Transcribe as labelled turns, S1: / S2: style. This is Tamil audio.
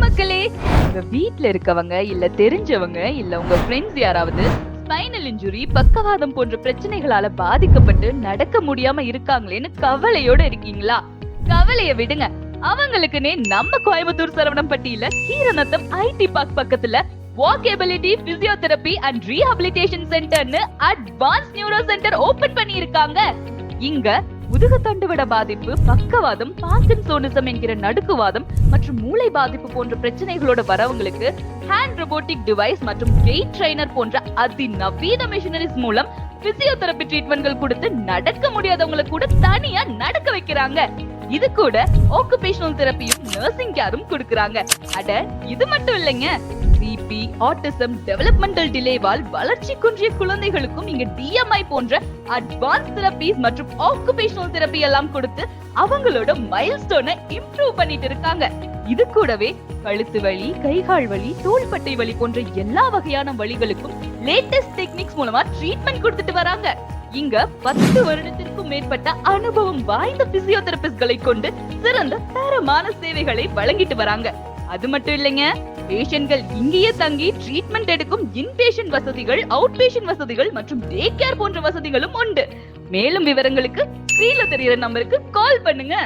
S1: மக்களே, உங்க வீட்ல இருக்கவங்க இல்ல தெரிஞ்சவங்க இல்ல உங்க ஃப்ரெண்ட்ஸ் யாராவது ஸ்பைனல் இன்ஜுரி, பக்கவாதம் போன்ற பிரச்சனைகளால பாதிக்கப்பட்டு நடக்க முடியாம இருக்காங்களேன்னு கவலையோட இருக்கீங்களா? கவலைய விடுங்க. அவங்களுக்குன்னே நம்ம கோயம்புத்தூர் சரவணம்பட்டியில கீரநத்தம் ஐடி பார்க் பக்கத்துல வாக்கபிலிட்டி பிசியோதெரபி அண்ட் ரீஹாபிலிட்டேஷன் சென்டர்னு அட்வான்ஸ் நியூரோ சென்டர் ஓபன் பண்ணி இருக்காங்க. இங்க முதுகுத்தண்டுவட பாதிப்பு, பக்கவாதம், பார்க்கின்சோனிசம் என்கிற நடுக்குவாதம் மற்றும் மூளை பாதிப்பு போன்ற பிரச்சனைகளோட வரவங்களுக்கு ஹேண்ட் ரோபோட்டிக் டிவைஸ் மற்றும் கெயிட் ட்ரெய்னர் போன்ற அதிநவீன மிஷினரிஸ் மூலம் பிசியோதெரபி ட்ரீட்மெண்ட்கள் கொடுத்து நடக்க முடியாதவங்களை கூட தனியா நடக்க வைக்கிறாங்க. இது கூட ஆக்குபேஷனல் தெரப்பியும் நர்சிங் கேரும் கொடுக்கறாங்க. அட இது மட்டும் இல்லைங்க, பிபி, ஆட்டிசம், டெவலப்மெண்டல் டிலேவால் வளர்ச்சி குன்றிய குழந்தைகளுக்கும் இங்க டிஎம்ஐ போன்ற அட்வான்ஸ் தெரபிஸ் மற்றும் ஆக்குபேஷனல் தெரப்பி எல்லாம் கொடுத்து அவங்களோட மைல்ஸ்டோனை இம்ப்ரூவ் பண்ணிட்டு இருக்காங்க. இது கூடவே கழுத்து வலி, கைகால் வலி, தோள்பட்டை வலி போன்ற எல்லா வகையான வலிகளுக்கும் லேட்டஸ்ட் டெக்னிக்ஸ் மூலமா ட்ரீட்மெண்ட் கொடுத்துட்டு வராங்க. இங்க 10 வருடத்திற்கும் மேற்பட்ட அனுபவம் வாய்ந்த பிசியோதெரபிஸ்ட்களை கொண்டு சிறந்த தரமான சேவைகளை வழங்கிட்டு வராங்க. அது மட்டும் இல்லைங்க, பேஷண்ட்கள் இங்கேயே தங்கி ட்ரீட்மெண்ட் எடுக்கும் இன்பேஷண்ட் வசதிகள், அவுட் பேஷண்ட் வசதிகள் மற்றும் டே கேர் போன்ற வசதிகளும் உண்டு. மேலும் விவரங்களுக்கு ஸ்கிரீன்ல தெரியுற நம்பருக்கு கால் பண்ணுங்க.